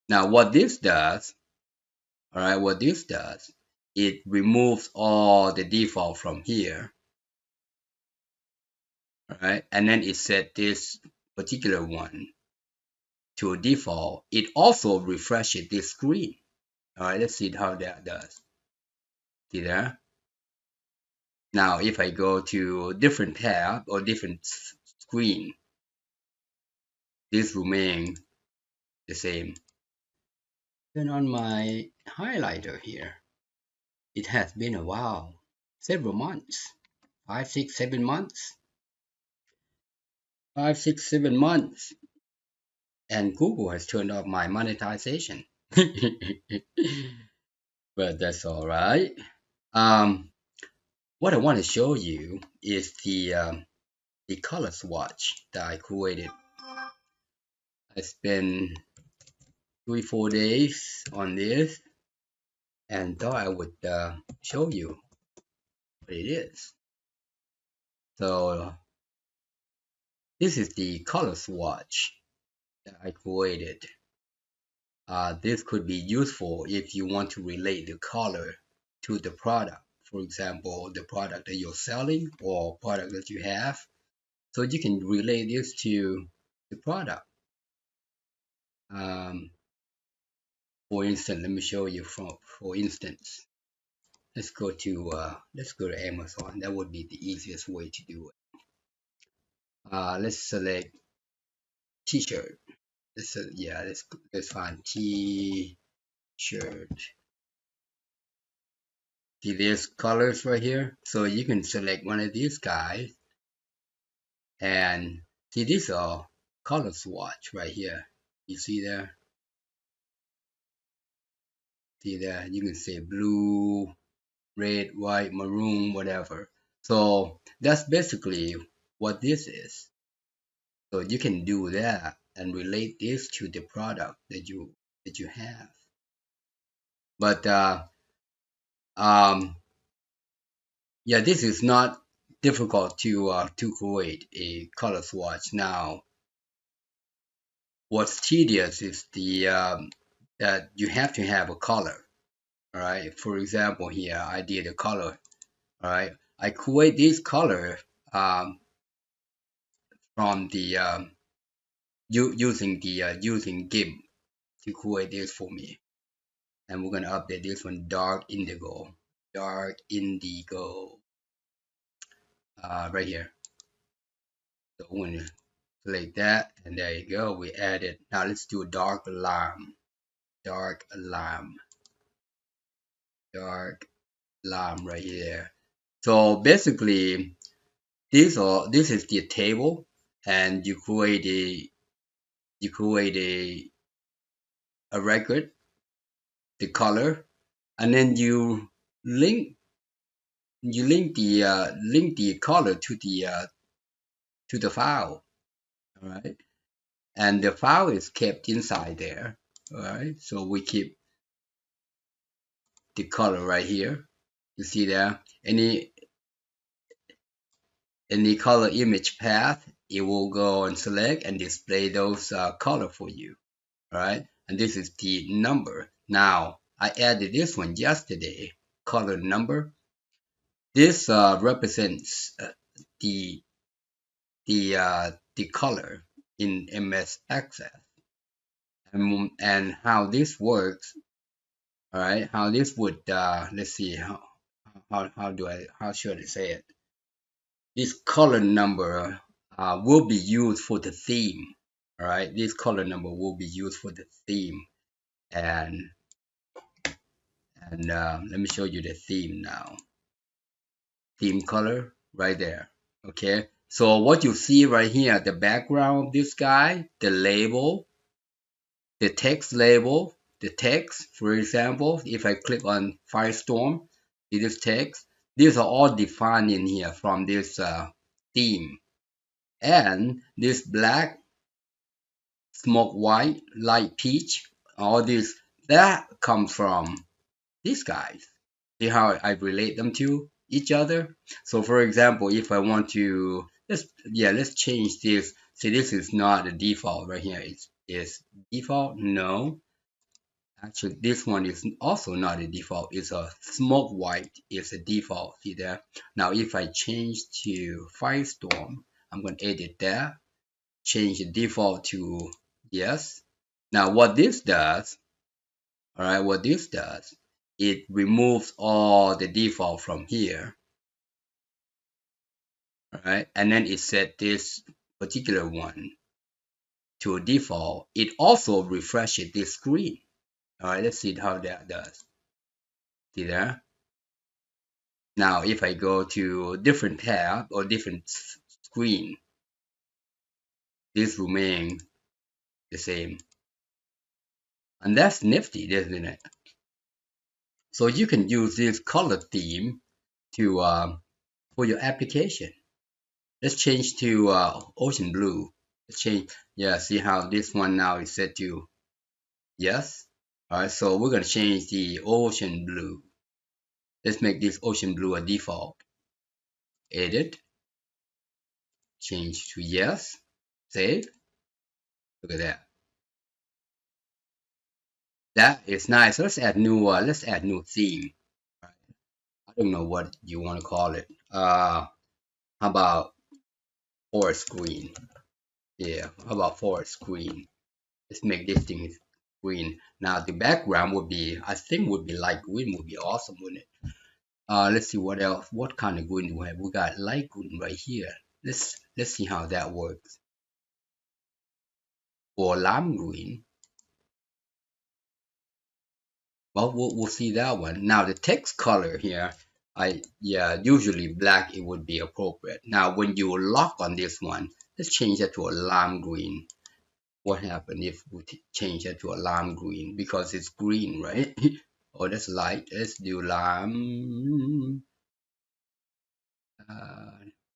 Now what this does, all right, what this does, it removes all the default from here, all right, and then it set this particular one to default. It also refreshes this screen. All right, let's see how that does. See there? Now, if I go to different tab or different screen, this remains the same. Turn on my highlighter here. It has been a while, several months, 5, 6, 7 months. 5, 6, 7 months. And Google has turned off my monetization. But that's all right. What I want to show you is the color swatch that I created. I spent 3-4 days on this and thought I would show you what it is. So this is the color swatch that I created. This could be useful if you want to relate the color to the product. For example, the product that you're selling or product that you have. So you can relate this to the product. For instance, let me show you for instance. Let's go to Amazon. That would be the easiest way to do it. Let's select T-shirt. Let's find T-shirt. See these colors right here. So you can select one of these guys, and see these are color swatch right here. You see there? See there? You can say blue, red, white, maroon, whatever. So that's basically what this is. So you can do that and relate this to the product that you have. But yeah, this is not difficult to create a color swatch. Now, what's tedious is that you have to have a color. All right. For example, here I did a color. All right. I create this color from the using GIMP to create this for me, and we're gonna update this one dark indigo right here. So I'm gonna select that, and there you go, we added. Now let's do a dark alarm right here. So basically this is the table, and you create a record, the color, and then you link the color to the file. All right, and the file is kept inside there. All right, so we keep the color right here. You see there, any color image path, it will go and select and display those color for you. All right, and this is the number. Now I added this one yesterday, color number. This represents the color in MS Access, and how this works. All right, how this would let's see how should I say it? This color number will be used for the theme. All right, this color number will be used for the theme, and let me show you the theme now. Theme color right there. Okay, so what you see right here, the background of this guy, the label, the text label, the text, for example, if I click on Firestorm, see this text, these are all defined in here from this theme. And this black, smoke white, light peach, all this, that comes from these guys. See how I relate them to each other? So for example, if I want to, let's change this. See, this is not the default right here. It's default, no. Actually, this one is also not a default. It's a smoke white. It's a default. See there? Now, if I change to Firestorm, I'm going to edit that. Change the default to yes. Now, what this does, all right, what this does, it removes all the default from here. All right, and then it set this particular one to a default. It also refreshes this screen. All right, let's see how that does. See there? Now, if I go to different tab or different screen, this remains the same. And that's nifty, isn't it? So you can use this color theme to for your application. Let's change to ocean blue. Let's change. Yeah, see how this one now is set to yes. All right, so we're gonna change the ocean blue. Let's make this ocean blue a default. Edit. Change to yes. Save. Look at that. That is nice. Let's add new theme. I don't know what you want to call it. How about forest green? Yeah, how about forest green? Let's make this thing green. Now the background would be, I think would be light green, would be awesome, wouldn't it? Let's see what else. What kind of green do we have? We got light green right here. Let's see how that works. Or lime green. Well, we'll see that one. Now the text color here, usually black it would be appropriate. Now when you lock on this one, let's change that to a lime green. What happened if we change that to a lime green? Because it's green, right? Oh, that's light. Let's do lime.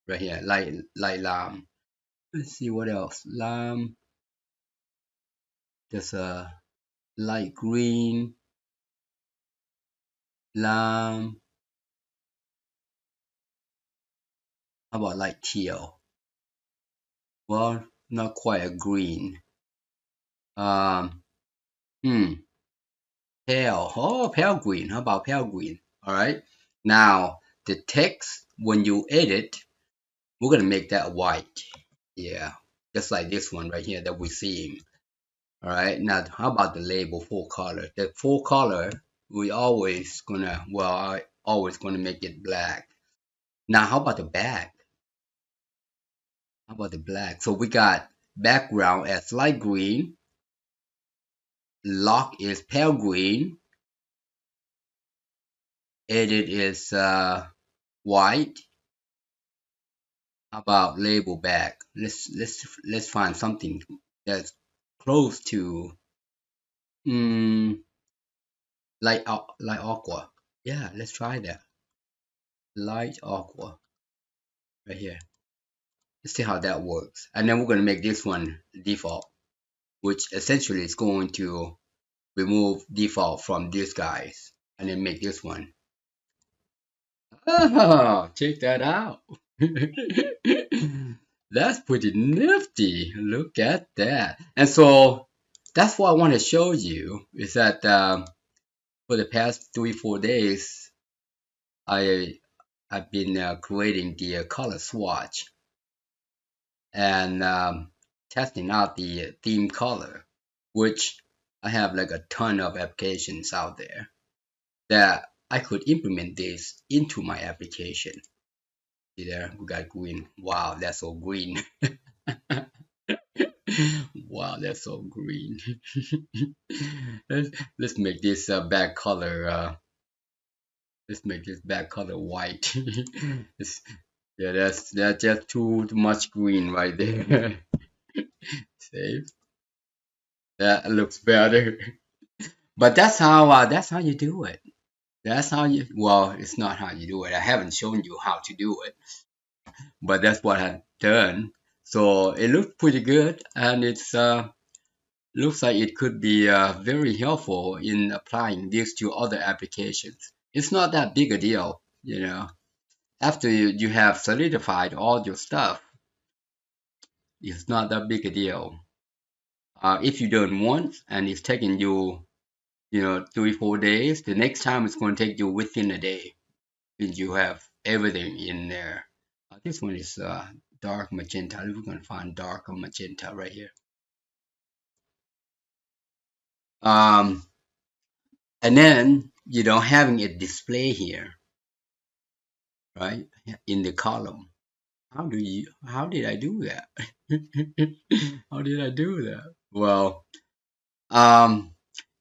Right here, light lime. Let's see what else. Lime. Just a light green. Lime. How about light teal? Well, not quite a green. Pale. Oh, pale green. How about pale green? All right. Now the text, when you edit, we're gonna make that white. Yeah, just like this one right here that we're seeing. All right. Now, how about the label full color? The full color, we always gonna, well, I always gonna make it black. Now, how about the back? How about the black? So we got background as light green. Lock is pale green. Edit is white. How about label back? Let's find something that's close to light aqua. Yeah, let's try that. Light aqua right here. Let's see how that works. And then we're going to make this one default, which essentially is going to remove default from these guys and then make this one. Oh, check that out. That's pretty nifty. Look at that. And so that's what I want to show you is that for the past 3-4 days, I've been creating the color swatch and testing out the theme color, which I have like a ton of applications out there that I could implement this into my application. See there, we got green. Wow, that's so green. Wow, that's so green. let's make this back color. Let's make this back color white. Yeah, that's just too much green right there. Save. That looks better. But that's how you do it. That's how you, well, it's not how you do it. I haven't shown you how to do it, but that's what I've done. So it looks pretty good, and it's looks like it could be very helpful in applying this to other applications. It's not that big a deal, you know. After you have solidified all your stuff, it's not that big a deal. If you do it once and it's taking you 3-4 days. The next time it's going to take you within a day, and you have everything in there. This one is dark magenta. We're going to find darker magenta right here. And then having a display here, right, in the column. How did I do that? How did I do that? Well,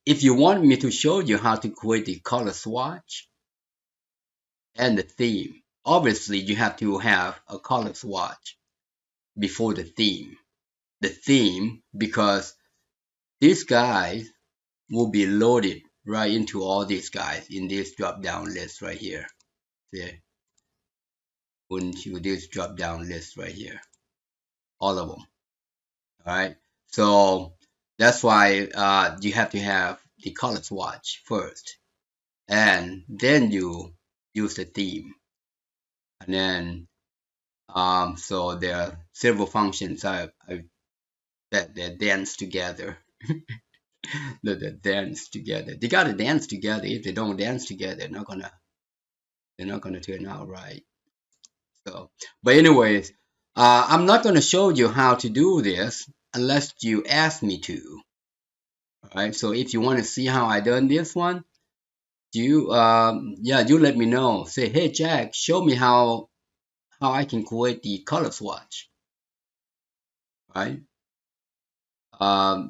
if you want me to show you how to create the color swatch and the theme, obviously you have to have a color swatch before the theme. The theme, because these guys will be loaded right into all these guys in this drop-down list right here. See? Into this drop-down list right here. All of them. All right. So that's why you have to have the color swatch first, and then you use the theme. And then so there are several functions that dance together. that dance together. They gotta dance together. If they don't dance together, they're not gonna turn out right. So, but anyways, I'm not gonna show you how to do this unless you ask me to. All right. So if you want to see how I done this one, you let me know. Say, hey Jack, show me how I can create the color swatch. Right.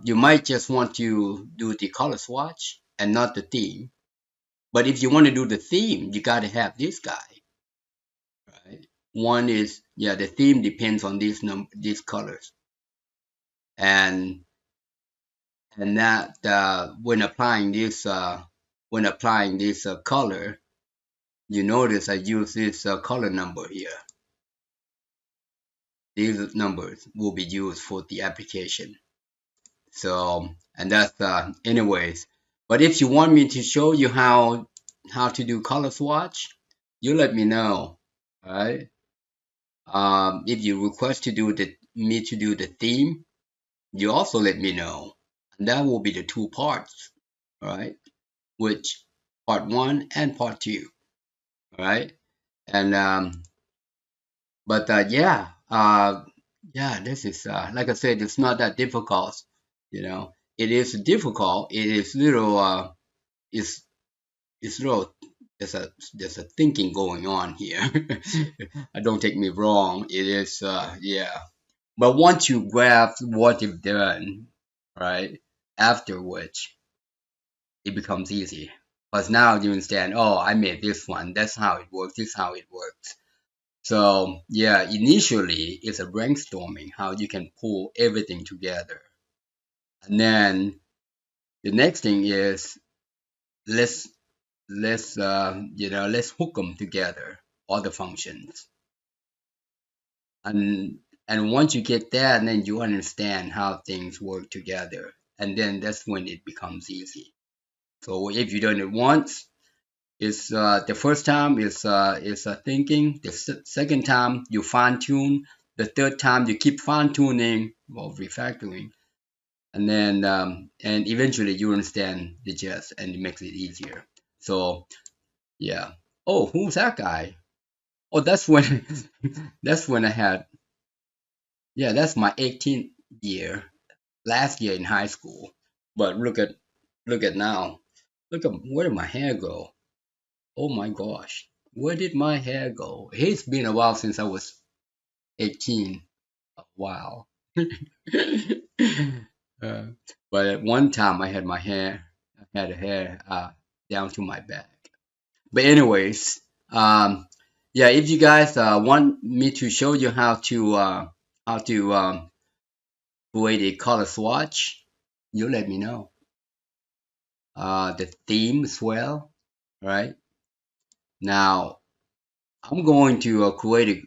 You might just want to do the color swatch and not the theme. But if you want to do the theme, you got to have this guy. Right. One is, the theme depends on these colors. And that when applying this color, you notice I use this color number here. These numbers will be used for the application. So, and that's anyways. But if you want me to show you how to do color swatch, you let me know. All right. If you request me to do the theme, you also let me know. And that will be the two parts. All right. Which part 1 and part 2. All right. And this is like I said, it's not that difficult. It is difficult. It is little. It's little. There's a thinking going on here. Don't take me wrong. It is But once you grasp what you've done, right, after which it becomes easy. Because now you understand, oh, I made this one. That's how it works. This is how it works. So initially it's a brainstorming how you can pull everything together. And then the next thing is let's hook them together, all the functions. And once you get that, then you understand how things work together. And then that's when it becomes easy. So if you done it once, it's the first time is thinking. The second time you fine tune. The third time you keep fine tuning or refactoring, and then and eventually you understand the gist, and it makes it easier. So yeah. Oh, who's that guy? Oh, that's when I had that's my 18th year, last year in high school. But look at now. Look at where did my hair go? Oh my gosh, where did my hair go? It's been a while since I was 18. Wow. But at one time I had hair down to my back. But anyways, if you guys want me to show you how to create a color swatch, you let me know. The theme as well, right? Now, I'm going to create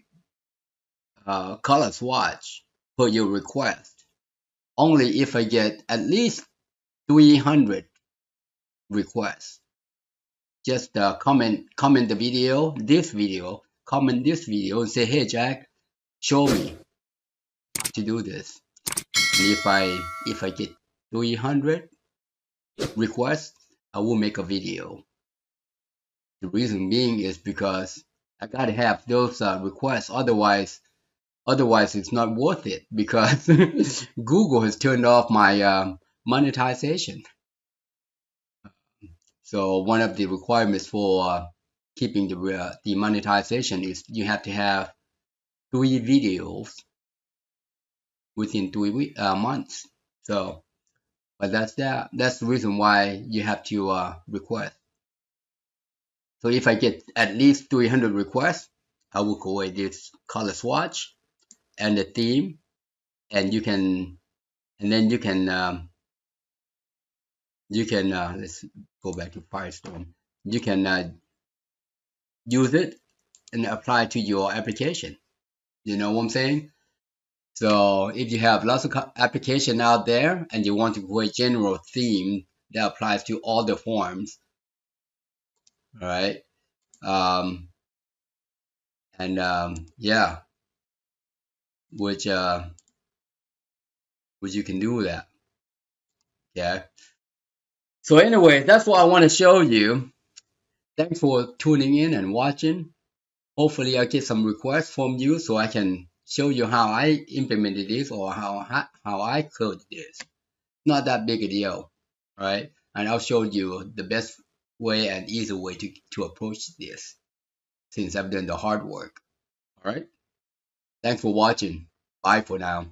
a color swatch per your request. Only if I get at least 300 requests. Just comment the video, comment this video, and say, hey Jack, show me how to do this. And if I get 300 requests, I will make a video. The reason being is because I gotta have those requests. Otherwise it's not worth it because Google has turned off my monetization. So one of the requirements for keeping the monetization is you have to have 3 videos within 3 months. So, but that's the reason why you have to request. So if I get at least 300 requests, I will create this color swatch and the theme, and then you can let's go back to Firestorm. You can use it and apply to your application. You know what I'm saying? So if you have lots of application out there and you want to create general theme that applies to all the forms, all right? Yeah, which you can do that. Yeah. So anyway, that's what I want to show you. Thanks for tuning in and watching. Hopefully I get some requests from you so I can show you how I implemented this or how I coded this. Not that big a deal, right? And I'll show you the best way and easy way to approach this since I've done the hard work. All right. Thanks for watching. Bye for now.